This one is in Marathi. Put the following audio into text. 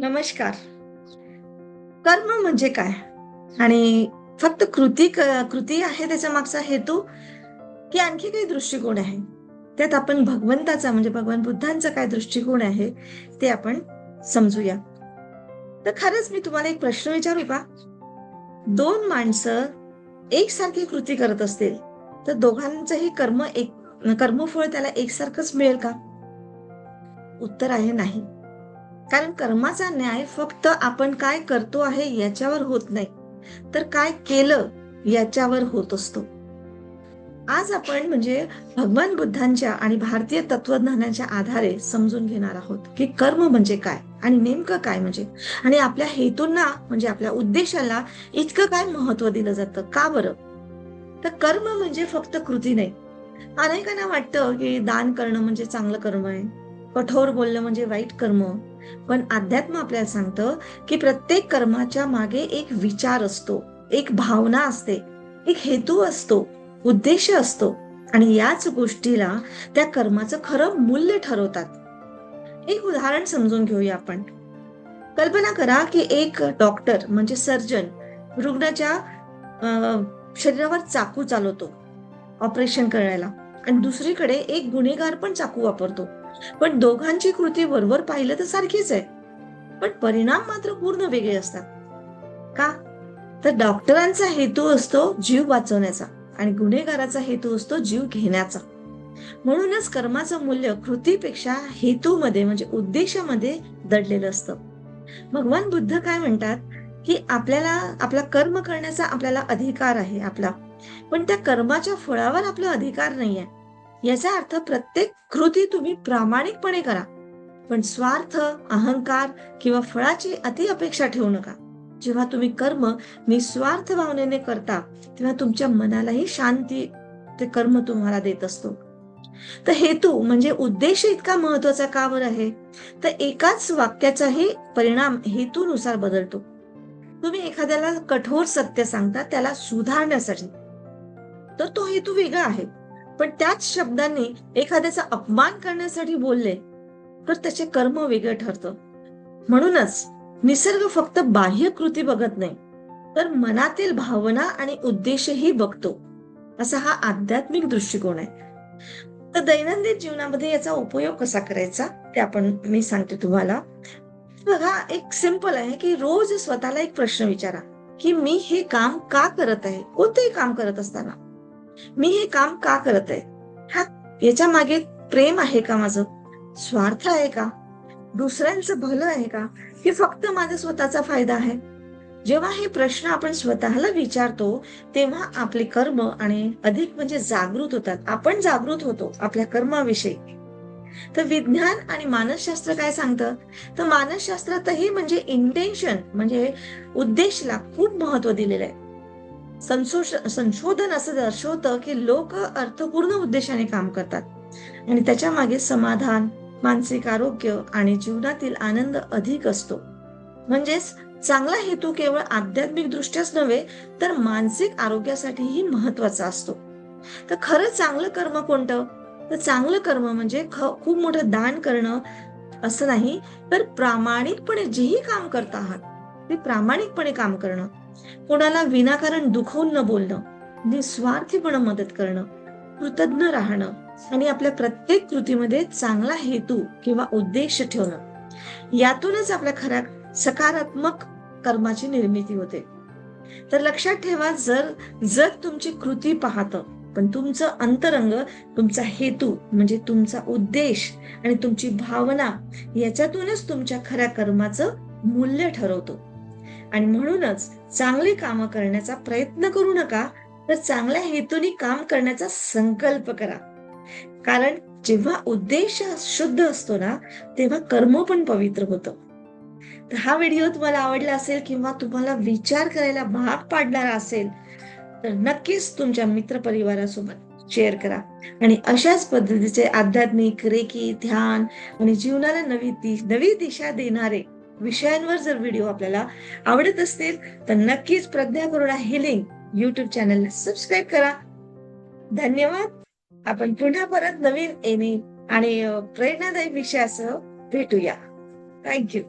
नमस्कार. कर्म म्हणजे काय? आणि फक्त कृती आहे त्याच्या मागचा हेतू, की आणखी काही दृष्टिकोन आहे? त्यात आपण भगवंताचा म्हणजे भगवान बुद्धांचा काय दृष्टिकोन आहे ते आपण समजूया. तर खरंच मी तुम्हाला एक प्रश्न विचारू का? दोन माणसं एकसारखी कृती करत असतील, तर दोघांचंही कर्मफळ त्याला एकसारखंच मिळेल का? उत्तर आहे नाही. कारण कर्माचा न्याय फक्त आपण काय करतो आहे याच्यावर होत नाही, तर काय केलं याच्यावर होत असतो. आज आपण म्हणजे भगवान बुद्धांच्या आणि भारतीय तत्वज्ञानाच्या आधारे समजून घेणार आहोत की कर्म म्हणजे काय आणि नेमकं काय म्हणजे, आणि आपल्या हेतूंना म्हणजे आपल्या उद्देशाला इतकं काय महत्व दिलं जातं का बरं. तर कर्म म्हणजे फक्त कृती नाही. अनेकांना वाटतं की दान करणं म्हणजे चांगलं कर्म आहे, कठोर बोलणं म्हणजे वाईट कर्म. पण अध्यात्म आपल्याला सांगतं की प्रत्येक कर्माच्या मागे एक विचार असतो, एक भावना असते, एक हेतू असतो, उद्देश असतो, आणि याच गोष्टीला त्या कर्माचं खरं मूल्य ठरवतात. एक उदाहरण समजून घेऊया आपण. कल्पना करा की एक डॉक्टर म्हणजे सर्जन रुग्णाच्या शरीरावर चाकू चालवतो ऑपरेशन करायला, आणि दुसरीकडे एक गुन्हेगार पण चाकू वापरतो. पण दोघांची कृती बरोबर पाहिलं तर सारखीच आहे, पण परिणाम मात्र पूर्ण वेगळे असतात. का? तर डॉक्टरांचा हेतू असतो जीव वाचवण्याचा आणि गुन्हेगाराचा हेतू असतो जीव घेण्याचा. म्हणूनच कर्माचं मूल्य कृतीपेक्षा हेतूमध्ये म्हणजे उद्देशामध्ये दडलेलं असतं. भगवान बुद्ध काय म्हणतात की आपल्याला आपला कर्म करण्याचा आपल्याला अधिकार आहे आपला, पण त्या कर्माच्या फळावर आपला अधिकार नाहीये. याचा अर्थ प्रत्येक कृती तुम्ही प्रामाणिकपणे करा, पण स्वार्थ, अहंकार किंवा फळाची अति अपेक्षा ठेवू नका. जेव्हा तुम्ही कर्म निस्वार्थ भावनेने करता, तेव्हा तुमच्या मनालाही शांती ते कर्म तुम्हाला देत असतो. तर हेतू म्हणजे उद्देश इतका महत्वाचा का बरं आहे? तर एकाच वाक्याचाही परिणाम हेतूनुसार बदलतो. तुम्ही एखाद्याला कठोर सत्य सांगता त्याला सुधारण्यासाठी, तर तो हेतू वेगळा आहे. पण त्याच शब्दांनी एखाद्याचा अपमान करण्यासाठी बोलले, तर त्याचे कर्म वेगळं ठरतं. म्हणूनच निसर्ग फक्त बाह्य कृती बघत नाही, तर मनातील भावना आणि उद्देशही बघतो. असा हा आध्यात्मिक दृष्टिकोन आहे. तर दैनंदिन जीवनामध्ये याचा उपयोग कसा करायचा ते मी सांगते तुम्हाला. बघा, एक सिंपल आहे की रोज स्वतःला एक प्रश्न विचारा की मी हे काम का करत आहे. कोणतेही काम करत असताना मी हे काम का करत आहे, हा याच्या मागे प्रेम आहे का माझं, स्वार्थ आहे का, दुसऱ्यांचं भलं आहे का, की फक्त माझा स्वतःचा फायदा आहे. जेव्हा हे प्रश्न आपण स्वतःला विचारतो, तेव्हा आपले कर्म आणि अधिक म्हणजे जागृत होतात. आपण जागृत होतो आपल्या कर्माविषयी. तर विज्ञान आणि मानसशास्त्र काय सांगतं? तर मानसशास्त्रातही म्हणजे इंटेन्शन म्हणजे उद्देशला खूप महत्व दिलेलं आहे. संशोधन असं दर्शवतं की लोक अर्थपूर्ण उद्देशाने काम करतात, आणि त्याच्या मागे समाधान, मानसिक आरोग्य आणि जीवनातील आनंद अधिक असतो. म्हणजेच चांगला हेतू केवळ आध्यात्मिक दृष्ट्याच नव्हे, तर मानसिक आरोग्यासाठीही महत्वाचा असतो. तर खरं चांगलं कर्म कोणतं? तर चांगलं कर्म म्हणजे खूप मोठं दान करणं असं नाही, तर प्रामाणिकपणे जेही काम करत आहात ते प्रामाणिकपणे काम करणं, कोणाला विनाकारण दुखवून न बोलणं, निस्वार्थीपणे मदत करणं, कृतज्ञ राहणं, आणि आपल्या प्रत्येक कृतीमध्ये चांगला हेतू किंवा उद्देश ठेवणं. यातूनच आपल्या खऱ्या सकारात्मक कर्माची निर्मिती होते. तर लक्षात ठेवा, जर जग तुमची कृती पाहतं, पण तुमचं अंतरंग, तुमचा हेतू म्हणजे तुमचा उद्देश आणि तुमची भावना याच्यातूनच तुमच्या खऱ्या कर्माचं मूल्य ठरवतो. आणि म्हणूनच चांगली कामं करण्याचा प्रयत्न करू नका, तर चांगल्या हेतूने काम करण्याचा संकल्प करा. कारण जेव्हा उद्देश शुद्ध असतो ना, तेव्हा कर्म पण पवित्र होतं. तर हा व्हिडिओ तुम्हाला आवडला असेल किंवा तुम्हाला विचार करायला भाग पाडणारा असेल, तर नक्कीच तुमच्या मित्रपरिवारासोबत शेअर करा. आणि अशाच पद्धतीचे आध्यात्मिक, रेकी, ध्यान आणि जीवनाला नवी दिशा देणारे विषयांवर जर व्हिडिओ आपल्याला आवडत असतील, तर नक्कीच प्रज्ञा करुणा हिलिंग युट्यूब चॅनलला सबस्क्राईब करा. धन्यवाद. आपण पुन्हा परत नवीन येणे आणि प्रेरणादायी विषयासह भेटूया. थँक्यू.